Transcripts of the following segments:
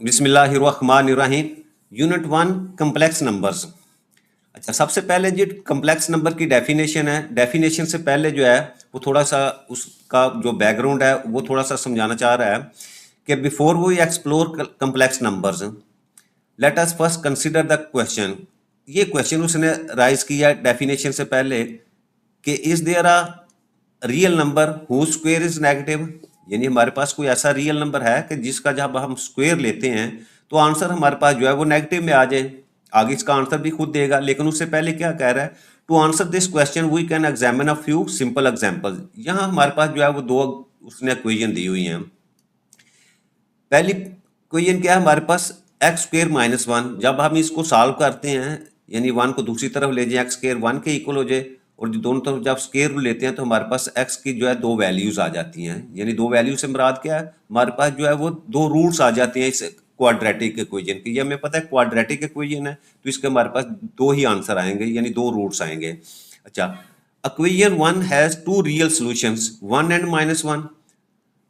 बिस्मिल्लाहिर्रहमानिर्रहीम। Unit one, complex numbers. अच्छा, सबसे पहले जो कम्प्लेक्स नंबर की डेफिनेशन है, डेफिनेशन से पहले जो है वो थोड़ा सा उसका जो बैकग्राउंड है वो थोड़ा सा समझाना चाह रहा है कि before we explore complex numbers, let us first consider the question. ये क्वेश्चन उसने राइज किया डेफिनेशन से पहले कि is there a real number who square is negative, यानी हमारे पास कोई ऐसा रियल नंबर है कि जिसका जब हम स्क्वायर लेते हैं तो आंसर हमारे पास जो है वो नेगेटिव में आ जाए। आगे इसका आंसर भी खुद देगा, लेकिन उससे पहले क्या कह रहा है, to answer this question we can examine a few simple examples. यहाँ हमारे पास जो है वो दो उसने इक्वेशन दी हुई हैं। पहली इक्वेशन क्या है हमारे पास, एक्स स्क्वेयर माइनस वन। जब हम इसको सॉल्व करते हैं यानी वन को दूसरी तरफ ले जाए, एक्स स्क्वेयर वन के इक्वल हो जाए, और जो दोनों तरफ जब स्क्वेयर रूट लेते हैं तो हमारे पास एक्स की जो है दो वैल्यूज आ जाती हैं। यानी दो वैल्यू से मुराद क्या है, हमारे पास जो है वो दो रूट्स आ जाते हैं इस क्वाड्रेटिक इक्वेशन की। ये हमें पता है क्वाड्रेटिक इक्वेशन है तो इसके हमारे पास दो ही आंसर आएंगे, यानी दो रूट्स आएंगे। अच्छा, equation one has two real solutions, one and minus one,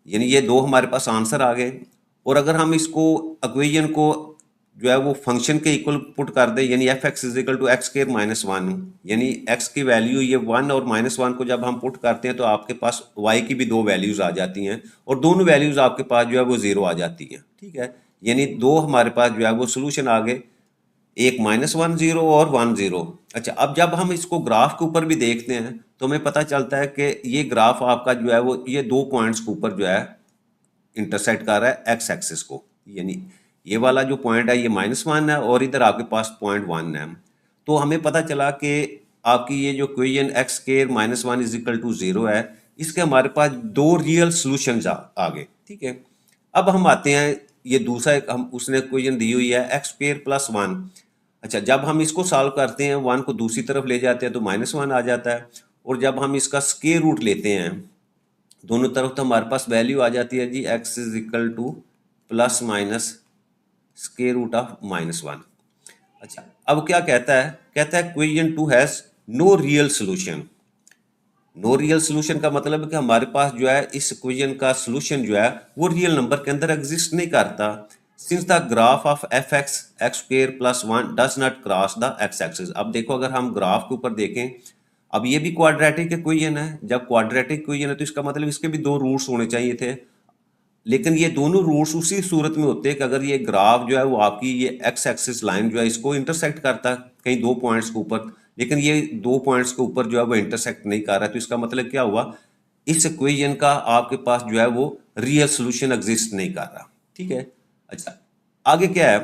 यानी ये दो हमारे पास आंसर आ गए। और अगर हम इसको इक्वेशन को जो है वो फंक्शन के इक्वल पुट कर दे, यानी f x is equal to x square minus one, यानी एक्स की वैल्यू ये वन और माइनस वन को जब हम पुट करते हैं तो आपके पास वाई की भी दो वैल्यूज आ जाती हैं, और दोनों वैल्यूज आपके पास जो है वो जीरो आ जाती हैं। ठीक है, यानी दो हमारे पास जो है वो सोल्यूशन आ गए, एक माइनस वन जीरो और वन जीरो। अच्छा, अब जब हम इसको ग्राफ के ऊपर भी देखते हैं तो हमें पता चलता है कि ये ग्राफ आपका जो है वो ये दो पॉइंट्स के ऊपर जो है इंटरसेक्ट कर रहा है एक्स एक्सिस को। यानी ये वाला जो पॉइंट है ये माइनस वन है और इधर आपके पास पॉइंट वन है। तो हमें पता चला कि आपकी ये जो equation x square minus one is equal to zero है, इसके हमारे पास दो रियल सोल्यूशन आ गए। ठीक है, अब हम आते हैं ये दूसरा हम उसने इक्वेशन दी हुई है एक्स स्क्वायर प्लस वन। अच्छा, जब हम इसको सॉल्व करते हैं वन को दूसरी तरफ ले जाते हैं तो माइनस वन आ जाता है, और जब हम इसका स्क्वायर रूट लेते हैं दोनों तरफ तो हमारे पास वैल्यू आ जाती है जी x is equal to plus minus square root of minus one. अच्छा, अब क्या कहता है equation two has no real solution. No real solution का मतलब है कि हमारे पास जो है इस इक्वेशन का सोल्यूशन जो है वो रियल नंबर के अंदर एग्जिस्ट नहीं करता, since the graph of F x x square plus one does not cross the x axis. अब देखो अगर हम ग्राफ के ऊपर देखें, अब ये भी क्वाड्रेटिक इक्वेशन है, जब क्वाड्रेटिक इक्वेशन है तो इसका मतलब इसके भी दो रूट्स होने चाहिए थे, लेकिन ये दोनों रूट्स उसी सूरत में होते हैं कि अगर ये ग्राफ जो है वो आपकी ये एक्स एक्सिस लाइन जो है इसको इंटरसेक्ट करता है कहीं दो पॉइंट्स के ऊपर, लेकिन ये दो पॉइंट्स के ऊपर जो है वो इंटरसेक्ट नहीं कर रहा है। तो इसका मतलब क्या हुआ, इस इक्वेशन का आपके पास जो है वो रियल सोल्यूशन एग्जिस्ट नहीं कर रहा। ठीक है, अच्छा आगे क्या है,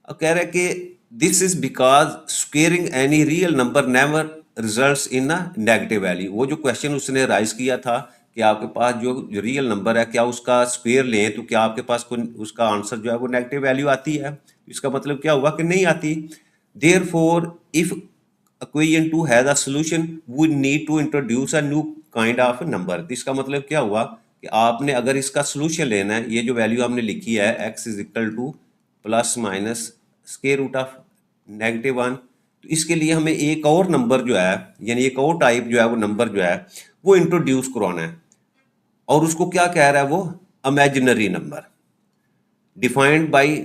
अब कह रहा है कि this is because squaring any real number never results in a negative value. वो जो क्वेश्चन उसने राइज किया था कि आपके पास जो रियल नंबर है क्या उसका स्क्वेयर लें तो क्या आपके पास कोई उसका आंसर जो है वो नेगेटिव वैल्यू आती है, इसका मतलब क्या हुआ कि नहीं आती। Therefore if equation two has a solution we need to introduce a new kind of number. इसका मतलब क्या हुआ कि आपने अगर इसका सॉल्यूशन लेना है, ये जो वैल्यू हमने लिखी है x is equal to plus minus square root of negative one, तो इसके लिए हमें एक और नंबर जो है यानी एक और टाइप जो है वो नंबर जो है वो इंट्रोड्यूस करवाना है, और उसको क्या कह रहा है वो imaginary number defined by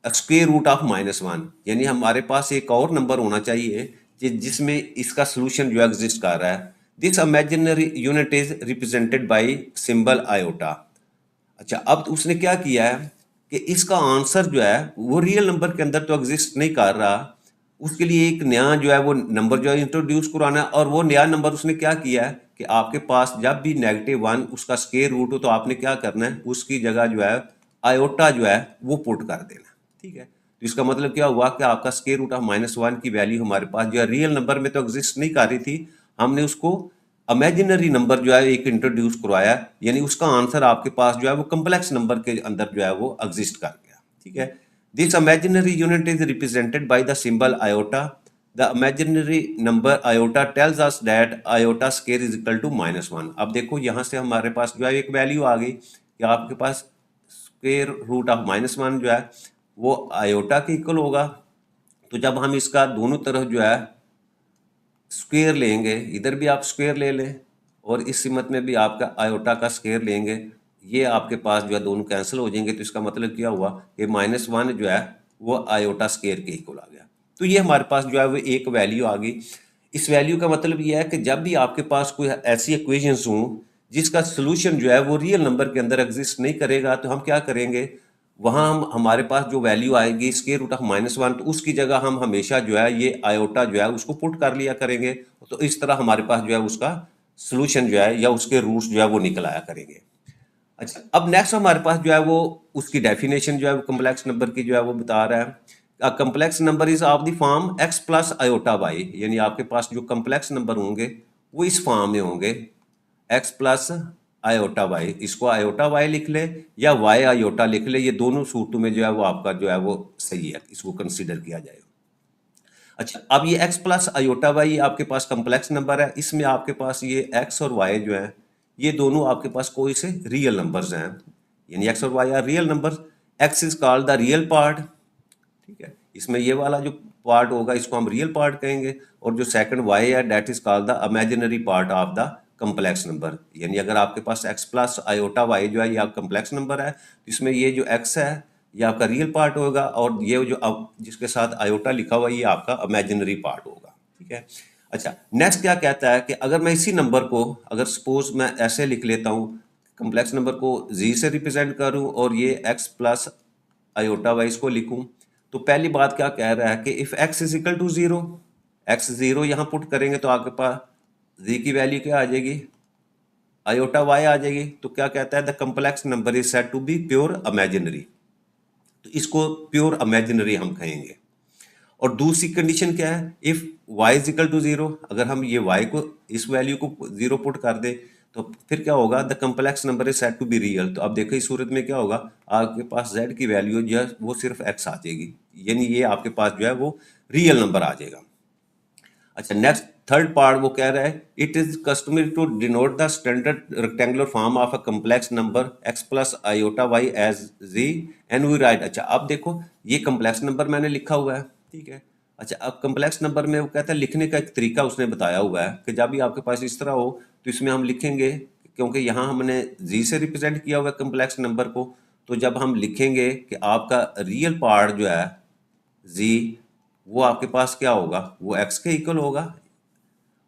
square root of minus one. यानी हमारे पास एक और नंबर होना चाहिए जिसमें इसका सोल्यूशन जो एग्जिस्ट कर रहा है। This imaginary unit is represented bye symbol iota. अच्छा, अब तो उसने क्या किया है कि इसका आंसर जो है वो रियल नंबर के अंदर तो एग्जिस्ट नहीं कर रहा, उसके लिए एक नया जो है वो नंबर जो है इंट्रोड्यूस कराना है, और वो नया नंबर उसने क्या किया है कि आपके पास जब भी नेगेटिव वन उसका स्क्वायर रूट हो तो आपने क्या करना है उसकी जगह जो है आयोटा जो है वो पुट कर देना। ठीक है, तो इसका मतलब क्या हुआ कि आपका square root of minus one की वैल्यू हमारे पास जो है रियल नंबर में तो एग्जिस्ट नहीं कर रही थी, हमने उसको इमेजिनरी नंबर जो है एक इंट्रोड्यूस करवाया, यानी उसका आंसर आपके पास जो है वो कम्प्लेक्स नंबर के अंदर जो है वो एग्जिस्ट कर गया। ठीक है, this imaginary unit is represented by the symbol iota. The imaginary number iota tells us that iota square is equal to minus one. अब देखो यहाँ से हमारे पास जो है एक वैल्यू आ गई कि आपके पास square root of minus one जो है वो आयोटा के इक्वल होगा। तो जब हम इसका दोनों तरफ जो है स्क्वायर लेंगे, इधर भी आप स्क्वायर ले लें और इस सिमत में भी आपका आयोटा का स्क्वायर लेंगे, ये आपके पास जो है दोनों कैंसिल हो जाएंगे, तो इसका मतलब क्या हुआ कि -1 जो है वो आयोटा स्केयर के इक्वल आ गया। तो ये हमारे पास जो है वो एक वैल्यू आ गई। इस वैल्यू का मतलब ये है कि जब भी आपके पास कोई ऐसी इक्वेशंस हों जिसका सोल्यूशन जो है वो रियल नंबर के अंदर एग्जिस्ट नहीं करेगा, तो हम क्या करेंगे, वहाँ हम हमारे पास जो वैल्यू आएगी स्क्वायर रूट ऑफ -1, तो उसकी जगह हम हमेशा जो है ये आयोटा जो है उसको पुट कर लिया करेंगे। तो इस तरह हमारे पास जो है उसका सोल्यूशन जो है या उसके रूट्स जो है वो निकल आया करेंगे। अच्छा, अब नेक्स्ट हमारे पास जो है वो उसकी डेफिनेशन जो है वो कम्प्लेक्स नंबर की जो है वो बता रहा है। Complex number is of the form x plus iota y, यानी आपके पास जो कम्प्लेक्स नंबर होंगे वो इस फॉर्म में होंगे x प्लस आयोटा वाई। इसको आयोटा वाई लिख ले या y आयोटा लिख ले, ये दोनों सूरतों में जो है वो आपका जो है वो सही है, इसको कंसीडर किया जाएगा। अच्छा, अब ये x प्लस आयोटा वाई आपके पास कम्प्लेक्स नंबर है, इसमें आपके पास ये x और y जो है ये दोनों आपके पास कोई से रियल नंबर्स हैं, यानी x और y are real numbers. x is called the real part, ठीक है, इसमें ये वाला जो पार्ट होगा इसको हम रियल पार्ट कहेंगे, और जो सेकंड y है that is called the imaginary part of the complex number. यानी अगर आपके पास x प्लस आयोटा वाई जो है ये आपका कम्प्लेक्स नंबर है, तो इसमें ये जो x है ये आपका रियल पार्ट होगा, और ये जो अब जिसके साथ आयोटा लिखा हुआ ये आपका इमेजिनरी पार्ट होगा, ठीक है। अच्छा, नेक्स्ट क्या कहता है कि अगर मैं इसी नंबर को, अगर सपोज मैं ऐसे लिख लेता हूँ, कम्प्लेक्स नंबर को z से रिप्रेजेंट करूँ और ये x प्लस आयोटा वाई इसको लिखूँ, तो पहली बात क्या कह रहा है कि if x is equal to 0, x 0 यहाँ पुट करेंगे तो आपके पास z की वैल्यू क्या आ जाएगी, आयोटा y आ जाएगी। तो क्या कहता है, the complex number is said to be pure imaginary, तो इसको प्योर इमेजिनरी हम कहेंगे। और दूसरी कंडीशन क्या है, if y is equal to 0, अगर हम ये y को इस वैल्यू को 0 पुट कर दे तो फिर क्या होगा, the complex number is said to be real. तो अब देखो इस सूरत में क्या होगा, आपके पास z की वैल्यू जो है वो सिर्फ x आ जाएगी, यानी ये आपके पास जो है वो रियल नंबर आ जाएगा। अच्छा, नेक्स्ट थर्ड पार्ट वो कह रहा है, it is customary to denote the standard rectangular form of a complex number x plus iota y as z and we write. अच्छा, अब देखो ये कम्प्लेक्स नंबर मैंने लिखा हुआ है, ठीक है। अच्छा, अब कम्प्लेक्स नंबर में वो कहता है लिखने का एक तरीका उसने बताया हुआ है कि जब भी आपके पास इस तरह हो तो इसमें हम लिखेंगे, क्योंकि यहाँ हमने z से रिप्रेजेंट किया हुआ है कम्प्लेक्स नंबर को, तो जब हम लिखेंगे कि आपका रियल पार्ट जो है z, वो आपके पास क्या होगा, वो x के इक्वल होगा,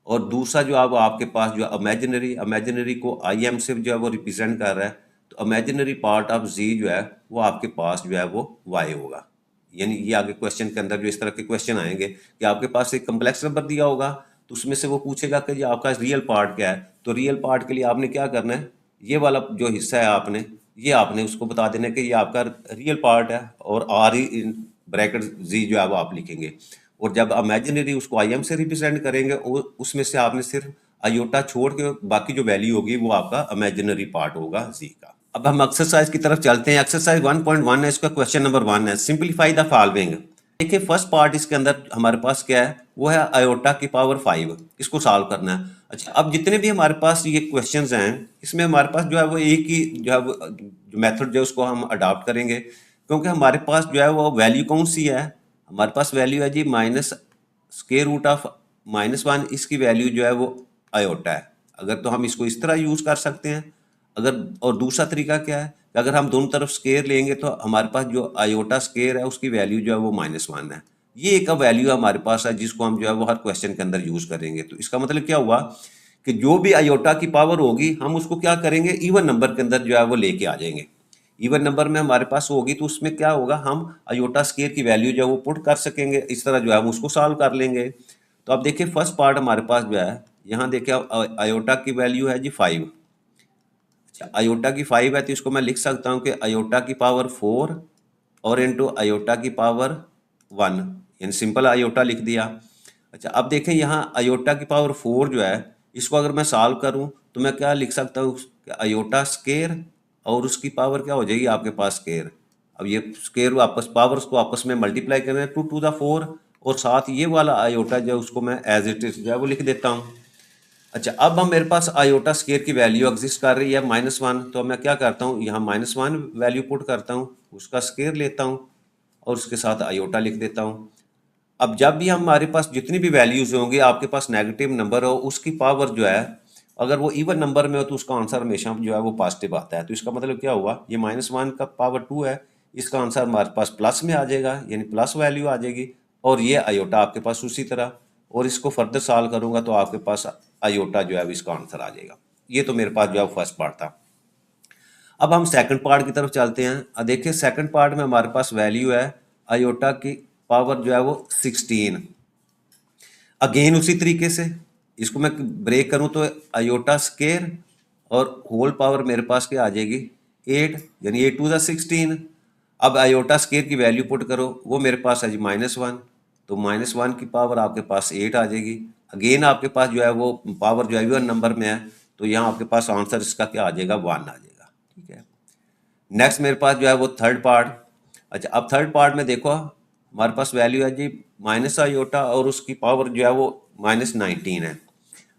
और दूसरा जो अब आपके पास जो इमेजिनरी इमेजिनरी को आई एम से जो है वो रिप्रेजेंट कर रहा है, तो इमेजिनरी पार्ट ऑफ जी जो है वो आपके पास जो है वो वाई होगा। यानी ये आगे क्वेश्चन के अंदर जो इस तरह के क्वेश्चन आएंगे कि आपके पास एक कम्प्लेक्स नंबर दिया होगा तो उसमें से वो पूछेगा कि ये आपका रियल पार्ट क्या है, तो रियल पार्ट के लिए आपने क्या करना है, ये वाला जो हिस्सा है आपने ये आपने उसको बता देना कि ये आपका रियल पार्ट है, और आर ई इन ब्रैकेट जी जो है वो आप लिखेंगे, और जब इमेजिनरी उसको आई एम से रिप्रेजेंट करेंगे और उसमें से आपने सिर्फ आयोटा छोड़ के बाकी जो वैल्यू होगी वो आपका इमेजिनरी पार्ट होगा जी का। अब हम एक्सरसाइज की तरफ चलते हैं। एक्सरसाइज 1.1 है, इसका क्वेश्चन नंबर 1 है, सिंपलीफाई द फॉलोइंग। देखिए फर्स्ट पार्ट इसके अंदर हमारे पास क्या है, वो है आयोटा की पावर 5, इसको सॉल्व करना है। अच्छा, अब जितने भी हमारे पास ये क्वेश्चंस हैं इसमें हमारे पास जो है वो एक ही जो है जो मेथड जो उसको हम अडॉप्ट करेंगे, क्योंकि हमारे पास जो है वो वैल्यू कौन सी है, हमारे पास वैल्यू है जी माइनस स्क्वायर रूट ऑफ -1, इसकी वैल्यू जो है वो आयोटा है। अगर तो हम इसको इस तरह यूज कर सकते हैं, अगर और दूसरा तरीका क्या है कि अगर हम दोनों तरफ स्केयर लेंगे तो हमारे पास जो आयोटा स्केयर है उसकी वैल्यू जो है वो -1 है। ये एक वैल्यू हमारे पास है जिसको हम जो है वो हर क्वेश्चन के अंदर यूज करेंगे। तो इसका मतलब क्या हुआ कि जो भी आयोटा की पावर होगी हम उसको क्या करेंगे, इवन नंबर के अंदर जो है वो लेके आ जाएंगे। इवन नंबर में हमारे पास होगी तो उसमें क्या होगा, हम आयोटा स्केयर की वैल्यू जो है वो पुट कर सकेंगे, इस तरह जो है हम उसको सॉल्व कर लेंगे। तो अब देखिए फर्स्ट पार्ट हमारे पास जो है, यहाँ देखिए आयोटा की वैल्यू है जी 5। अच्छा, आयोटा की 5 है तो इसको मैं लिख सकता हूँ कि आयोटा की पावर 4 और इंटू आयोटा की पावर 1, यानी सिंपल आयोटा लिख दिया। अच्छा, अब देखें यहाँ आयोटा की पावर 4 जो है इसको अगर मैं सॉल्व करूँ तो मैं क्या लिख सकता हूँ, आयोटा स्केयर और उसकी पावर क्या हो जाएगी आपके पास स्केयर। अब ये स्केयर वापस पावर्स को आपस में मल्टीप्लाई करना है 2 टू द 4, और साथ ये वाला आयोटा जो है उसको मैं एज इट इज जो है वो लिख देता हूँ। अच्छा, अब हम मेरे पास आयोटा स्केयर की वैल्यू एग्जिस्ट कर रही है -1, तो मैं क्या करता हूँ यहाँ -1 वैल्यू पुट करता हूँ, उसका स्केयर लेता हूँ और उसके साथ आयोटा लिख देता हूँ। अब जब भी हमारे पास जितनी भी वैल्यूज होंगी आपके पास नेगेटिव नंबर हो उसकी पावर जो है अगर वो इवन नंबर में हो तो उसका आंसर हमेशा जो है वो पॉजिटिव आता है। तो इसका मतलब क्या हुआ, ये -1 का पावर 2 है, इसका आंसर हमारे पास प्लस में आ जाएगा, यानी प्लस वैल्यू आ जाएगी। और ये आयोटा आपके पास उसी तरह, और इसको फर्दर सॉल्व करूंगा तो आपके पास आयोटा जो है इसका आंसर आ जाएगा। ये तो मेरे पास जो है फर्स्ट पार्ट था। अब हम सेकंड पार्ट की तरफ चलते हैं। अब देखिए सेकंड पार्ट में हमारे पास वैल्यू है आयोटा की पावर जो है वो 16। अगेन उसी तरीके से इसको मैं ब्रेक करूं तो आयोटा स्केयर और होल पावर मेरे पास क्या आ जाएगी 8, यानी 8 टू द 16। अब आयोटा स्केयर की वैल्यू पुट करो, वो मेरे पास है जी -1, तो -1 की पावर आपके पास 8 आ जाएगी। अगेन आपके पास जो है वो पावर जो है इवन नंबर में है, तो यहाँ आपके पास आंसर इसका क्या आ जाएगा 1 आ जाएगा। ठीक है, नेक्स्ट मेरे पास जो है वो थर्ड पार्ट। अच्छा, अब थर्ड पार्ट में देखो हमारे पास वैल्यू है जी माइनस आयोटा और उसकी पावर जो है वो -19 है।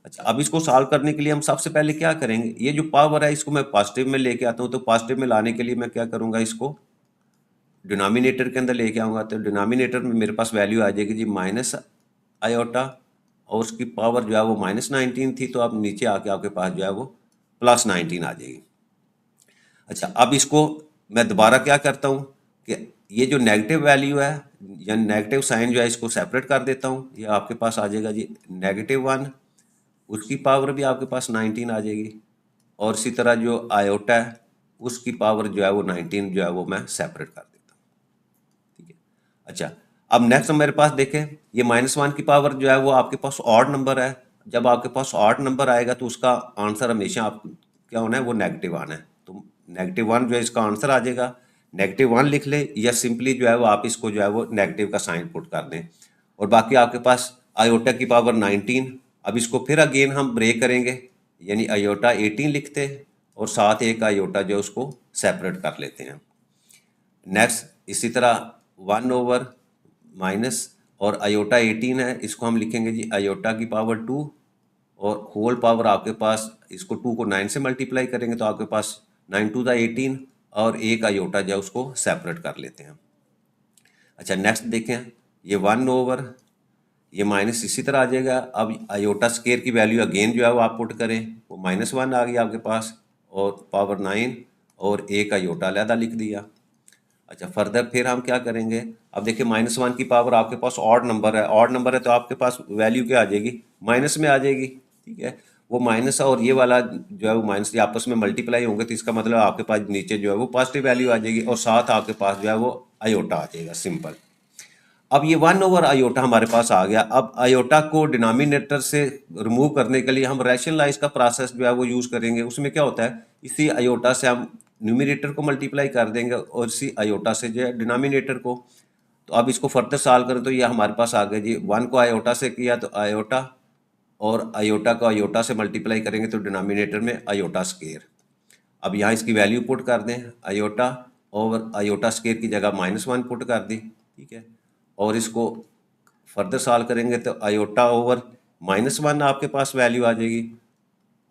अच्छा, अब इसको सॉल्व करने के लिए हम सबसे पहले क्या करेंगे, ये जो पावर है इसको मैं पॉजिटिव में लेके आता हूँ, तो पॉजिटिव में लाने के लिए मैं क्या करूँगा, इसको डिनोमिनेटर के अंदर लेके आऊँगा। तो डिनोमिनेटर में मेरे पास वैल्यू आ जाएगी जी माइनस आयोटा और उसकी पावर जो है वो -19 थी, तो अब नीचे आके आपके पास जो है वो +19 आ जाएगी। अच्छा, अब इसको मैं दोबारा क्या करता हूँ कि ये जो नेगेटिव वैल्यू है या नेगेटिव साइन जो है इसको सेपरेट कर देता हूँ। ये आपके पास आ जाएगा जी -1, उसकी पावर भी आपके पास 19 आ जाएगी, और इसी तरह जो आयोटा है उसकी पावर जो है वो 19 जो है वो मैं सेपरेट कर देता हूँ। ठीक है, अच्छा, अब नेक्स्ट मेरे पास देखें, ये -1 की पावर जो है वो आपके पास ऑड नंबर है। जब आपके पास ऑड नंबर आएगा तो उसका आंसर हमेशा आप क्या होना है, वो नेगेटिव आना है। तो -1 जो है इसका आंसर आ जाएगा। -1 लिख ले या सिंपली जो है वो आप इसको जो है वो नेगेटिव का साइन पुट कर दें, और बाकी आपके पास आयोटा की पावर 19। अब इसको फिर अगेन हम ब्रेक करेंगे, यानी आयोटा 18 लिखते हैं और साथ एक आयोटा जो उसको सेपरेट कर लेते हैं। नेक्स्ट इसी तरह 1 ओवर माइनस और आयोटा 18 है, इसको हम लिखेंगे जी आयोटा की पावर 2 और होल पावर आपके पास, इसको 2 को 9 से मल्टीप्लाई करेंगे तो आपके पास 9 टू द 18 और एक आयोटा जो उसको सेपरेट कर लेते हैं। अच्छा, नेक्स्ट देखें, ये 1 ओवर ये माइनस इसी तरह आ जाएगा। अब आयोटा स्केयर की वैल्यू अगेन जो है वो आप पुट करें, वो -1 आ गई आपके पास और पावर 9 और एक आयोटा अलहदा लिख दिया। अच्छा, फर्दर फिर हम क्या करेंगे, अब देखिए -1 की पावर आपके पास ऑड नंबर है, ऑड नंबर है तो आपके पास वैल्यू क्या आ जाएगी, माइनस में आ जाएगी। ठीक है, वो माइनस और ये वाला जो है वो माइनस आपस में मल्टीप्लाई होंगे, तो इसका मतलब आपके पास नीचे जो है वो पॉजिटिव वैल्यू आ जाएगी और साथ आपके पास जो है वो आयोटा आ जाएगा, सिंपल। अब ये 1 ओवर आयोटा हमारे पास आ गया। अब आयोटा को डिनोमिनेटर से रिमूव करने के लिए हम रैशनलाइज का प्रोसेस जो है वो यूज़ करेंगे। उसमें क्या होता है, इसी आयोटा से हम न्यूमिनेटर को मल्टीप्लाई कर देंगे और इसी आयोटा से जो है डिनोमिनेटर को। तो अब इसको फर्दर सॉल्व करें तो ये हमारे पास आ गया जी 1 को आयोटा से किया तो आयोटा, और आयोटा को आयोटा से मल्टीप्लाई करेंगे तो डिनोमिनेटर में आयोटा स्केयर। अब यहाँ इसकी वैल्यू पुट कर दें, आयोटा और आयोटा स्केयर की जगह -1 पुट कर दी। ठीक है, और इसको फर्दर सॉल्व करेंगे तो आयोटा ओवर -1 आपके पास वैल्यू आ जाएगी,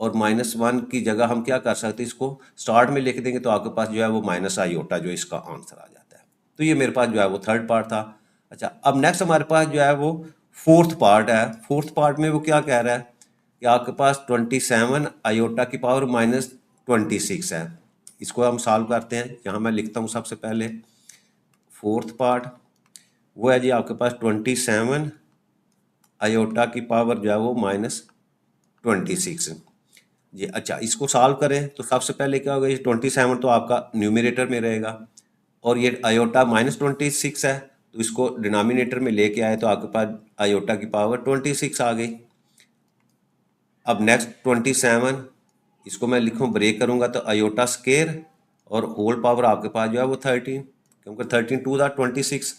और -1 की जगह हम क्या कर सकते हैं, इसको स्टार्ट में लिख देंगे तो आपके पास जो है वो माइनस आयोटा जो इसका आंसर आ जाता है। तो ये मेरे पास जो है वो थर्ड पार्ट था। अच्छा, अब नेक्स्ट हमारे पास जो है वो फोर्थ पार्ट है। फोर्थ पार्ट में वो क्या कह रहा है कि आपके पास 27 आयोटा की पावर -26 है। इसको हम सॉल्व करते हैं, यहाँ मैं लिखता हूँ सबसे पहले फोर्थ पार्ट, वो है जी आपके पास 27 आयोटा की पावर जो है वो -26 जी। अच्छा, इसको सॉल्व करें तो सबसे पहले क्या होगा, ये 27 तो आपका न्यूमिनेटर में रहेगा और ये आयोटा -26 है, तो इसको डिनोमिनेटर में लेके आए तो आपके पास आयोटा की पावर 26 आ गई। अब नेक्स्ट 27 इसको मैं लिखूँ ब्रेक करूँगा तो आयोटा स्केयर और होल पावर आपके पास जो है वो 13, क्योंकि 13 टू द 26।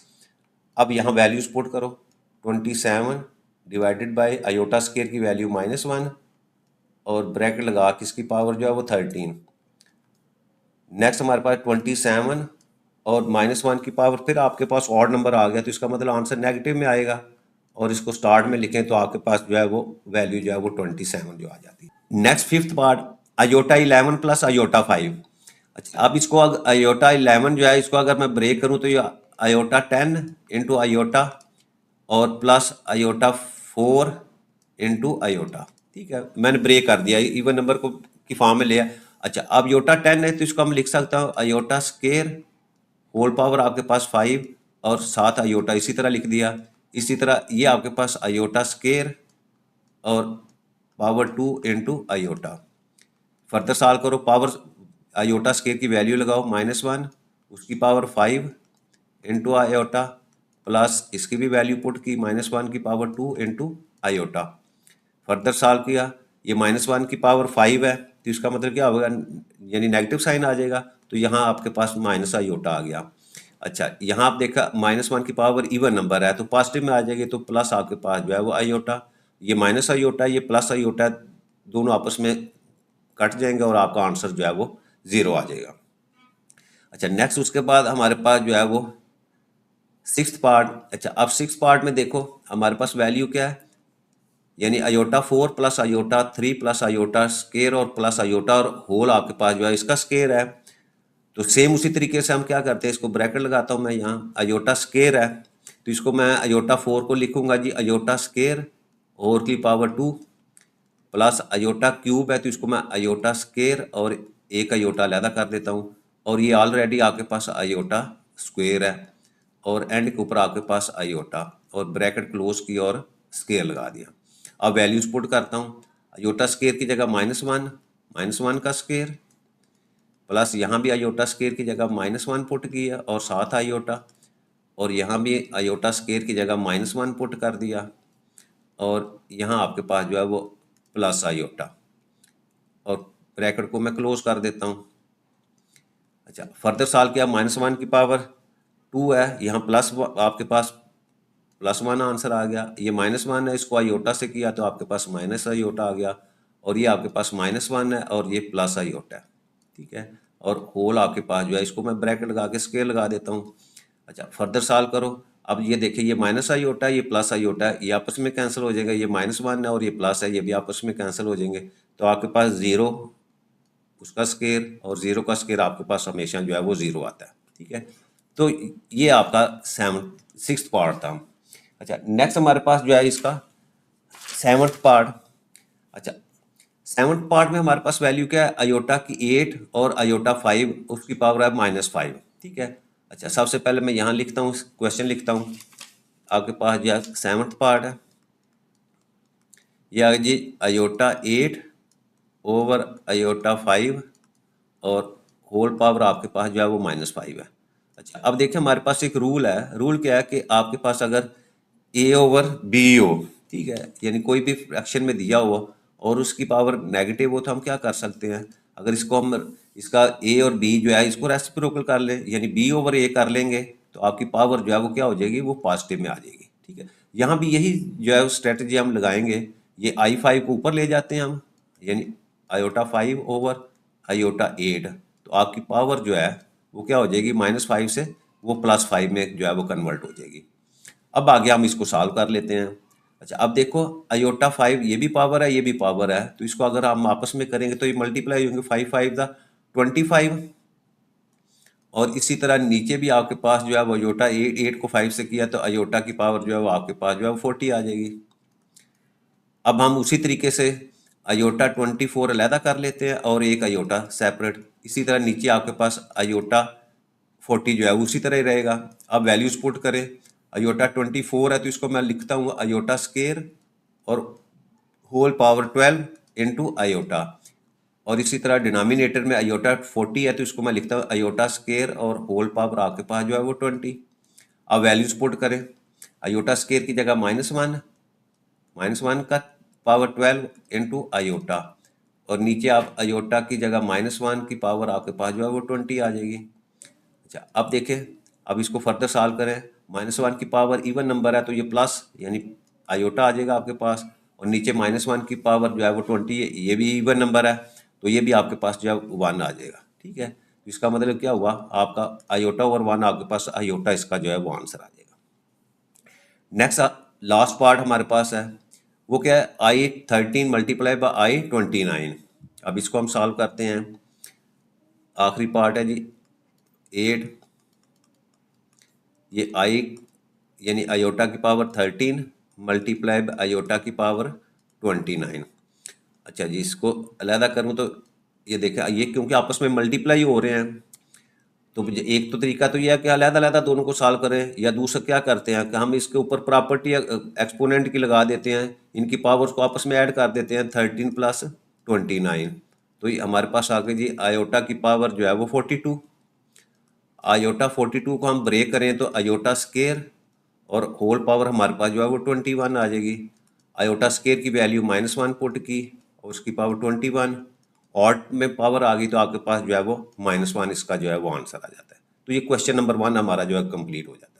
अब यहाँ वैल्यूज पुट करो, 27 डिवाइडेड बाय आयोटा स्केयर की वैल्यू -1 और ब्रैकेट लगा के इसकी पावर जो है वो 13। नेक्स्ट हमारे पास 27 और -1 की पावर, फिर आपके पास ऑड नंबर आ गया तो इसका मतलब आंसर नेगेटिव में आएगा, और इसको स्टार्ट में लिखें तो आपके पास जो है वो वैल्यू जो है वो 27 जो आ जाती है। Next fifth part, iota 11 plus iota 5। अच्छा, अब इसको आयोटा 11 जो है इसको अगर मैं ब्रेक करूँ तो ये आयोटा 10 इंटू आयोटा और प्लस आयोटा 4 इंटू आयोटा। ठीक है, मैंने ब्रेक कर दिया, इवन नंबर को की फॉर्म में लिया। अच्छा, अब आयोटा 10 है तो इसको हम लिख सकता हूँ आयोटा स्केयर होल पावर आपके पास 5 और 7 आयोटा, इसी तरह लिख दिया। इसी तरह ये आपके पास आयोटा स्केयर और power 2 into iota. Further solve करो, पावर आयोटा स्केयर की वैल्यू लगाओ -1, उसकी पावर 5 इंटू आयोटा, प्लस इसकी भी वैल्यू पुट की -1 की power 2 into iota. Further solve किया, ये -1 की पावर 5 है तो इसका मतलब क्या होगा, यानी नेगेटिव साइन आ जाएगा, तो यहाँ आपके पास माइनस आयोटा आ गया। अच्छा, यहाँ आप देखा -1 की पावर इवन नंबर है तो पॉजिटिव में आ जाएगी, तो प्लस आपके पास जो है वो आयोटा, ये माइनस आयोटा ये प्लस आयोटा, दोनों आपस में कट जाएंगे और आपका आंसर जो है वो 0 आ जाएगा। अच्छा, नेक्स्ट उसके बाद हमारे पास जो है वो सिक्स्थ पार्ट। अच्छा, अब सिक्स पार्ट में देखो हमारे पास वैल्यू क्या है, यानी iota 4 plus iota 3 plus iota square और प्लस आयोटा और होल आपके पास जो है इसका स्केयर है। तो सेम उसी तरीके से हम क्या करते हैं, इसको ब्रैकेट लगाता हूँ मैं यहाँ, आयोटा स्केयर है तो इसको मैं आयोटा 4 को लिखूंगा जी आयोटा स्केयर और की पावर 2 प्लस आयोटा क्यूब है तो इसको मैं आयोटा स्केयर और एक आयोटा अलहदा कर देता हूँ, और ये ऑलरेडी आपके पास आयोटा स्क्वेयर है और एंड के ऊपर आपके पास आयोटा और ब्रैकेट क्लोज की और स्केयर लगा दिया। अब वैल्यूज पुट करता हूँ, आयोटा स्केयर की जगह -1 का स्केयर, प्लस यहाँ भी आयोटा स्केयर की जगह -1 पुट किया और 7 आयोटा, और यहाँ भी आयोटा स्केयर की जगह -1 पुट कर दिया, और यहाँ आपके पास जो है वो प्लस आयोटा, और ब्रैकेट को मैं क्लोज कर देता हूँ। अच्छा, फर्दर सॉल्व किया, -1 की पावर 2 है, यहाँ प्लस आपके पास +1 आंसर आ गया, ये -1 है इसको आयोटा से किया तो आपके पास माइनस आयोटा आ गया, और ये आपके पास -1 है और ये प्लस आयोटा है। ठीक है, और होल आपके पास जो है इसको मैं ब्रैकेट लगा के स्केयर लगा देता हूँ। अच्छा, फर्दर सॉल्व करो, अब ये देखिए ये माइनस आयोटा है ये प्लस आयोटा है, ये आपस में कैंसिल हो जाएगा, ये -1 है और ये प्लस है, ये भी आपस में कैंसिल हो जाएंगे, तो आपके पास 0 उसका स्केयर और 0 का स्केयर आपके पास हमेशा जो है वो 0 आता है। ठीक है, तो ये आपका सिक्स्थ पार्ट था। अच्छा, नेक्स्ट हमारे पास जो है इसका सेवन्थ पार्ट। अच्छा, सेवन्थ पार्ट में हमारे पास वैल्यू क्या है, अयोटा की 8 और अयोटा 5 उसकी पावर है -5। ठीक है, अच्छा सबसे पहले मैं यहाँ लिखता हूँ, क्वेश्चन लिखता हूँ, आपके पास जो है सेवन्थ पार्ट है, यह जी अयोटा 8 ओवर अयोटा 5 और होल पावर आपके पास जो है वो -5 है। अच्छा, अब देखिए हमारे पास एक रूल है, रूल क्या है कि आपके पास अगर ए ओवर बी हो, ठीक है, यानी कोई भी फ्रैक्शन में दिया हुआ और उसकी पावर नेगेटिव हो तो हम क्या कर सकते हैं, अगर इसको हम इसका ए और बी जो है इसको रेसिप्रोकल कर लें, यानी बी ओवर ए कर लेंगे तो आपकी पावर जो है वो क्या हो जाएगी, वो पॉजिटिव में आ जाएगी। ठीक है, यहाँ भी यही जो है स्ट्रेटजी हम लगाएंगे, ये I5 को ऊपर ले जाते हैं हम, यानी आयोटा 5 ओवर आयोटा 8, तो आपकी पावर जो है वो क्या हो जाएगी, -5 से वो +5 में जो है वो कन्वर्ट हो जाएगी। अब आगे हम इसको सॉल्व कर लेते हैं। अच्छा, अब देखो अयोटा 5 ये भी पावर है ये भी पावर है, तो इसको अगर हम आपस में करेंगे तो ये मल्टीप्लाई होंगे, 5 5 दा 25, और इसी तरह नीचे भी आपके पास जो है वो अयोटा 8 को 5 से किया तो अयोटा की पावर जो है वो आपके पास जो है वो 40 आ जाएगी। अब हम उसी तरीके से अयोटा 24 अलहदा कर लेते हैं और एक अयोटा सेपरेट, इसी तरह नीचे आपके पास अयोटा 40 जो है उसी तरह ही रहेगा। अब वैल्यूज पुट करें, अयोटा 24 है तो इसको मैं लिखता हूँ अयोटा स्केयर और होल पावर 12 इंटू अयोटा, और इसी तरह डिनोमिनेटर में अयोटा 40 है तो इसको मैं लिखता हूँ अयोटा स्केयर और होल पावर आपके पास जो है वो 20। अब वैल्यूज पुट करें, अयोटा स्केयर की जगह -1 का पावर 12 इंटू अयोटा, और नीचे आप अयोटा की जगह -1 की पावर आपके पास जो है वो 20 आ जाएगी। अच्छा, अब देखें, अब इसको फर्दर सॉल्व करें, -1 की पावर इवन नंबर है तो ये प्लस यानी अयोटा आ जाएगा आपके पास, और नीचे -1 की पावर जो है वो 20 है, ये भी इवन नंबर है तो ये भी आपके पास जो है 1 आ जाएगा। ठीक है, तो इसका मतलब क्या हुआ, आपका अयोटा ओवर 1 आपके पास अयोटा इसका जो है वो आंसर आ जाएगा। नेक्स्ट लास्ट पार्ट हमारे पास है, वो क्या है, I13 मल्टीप्लाई बाय I29। अब इसको हम सॉल्व करते हैं, आखिरी पार्ट है जी 8, ये I यानी अयोटा की पावर 13 मल्टीप्लाई बाय अयोटा की पावर 29। अच्छा जी, इसको अलहदा करूँ तो ये देखें, ये क्योंकि आपस में मल्टीप्लाई हो रहे हैं, तो एक तो तरीका तो ये है कि अलहदा-अलहदा दोनों को सॉल्व करें, या दूसरा क्या करते हैं कि हम इसके ऊपर प्रॉपर्टी एक्सपोनेंट की लगा देते हैं, इनकी पावर्स को आपस में ऐड कर देते हैं, 13 प्लस 29। तो ये हमारे पास आ गई जी आयोटा की पावर जो है वो 42। आयोटा 42 को हम ब्रेक करें तो आयोटा स्केयर और होल पावर हमारे पास जो है वो 21 आ जाएगी। आयोटा स्केयर की वैल्यू -1 पुट की और उसकी पावर 21, ऑड में पावर आ गई तो आपके पास जो है वो -1 इसका जो है वो आंसर आ जाता है। तो ये क्वेश्चन नंबर 1 हमारा जो है कंप्लीट हो जाता है।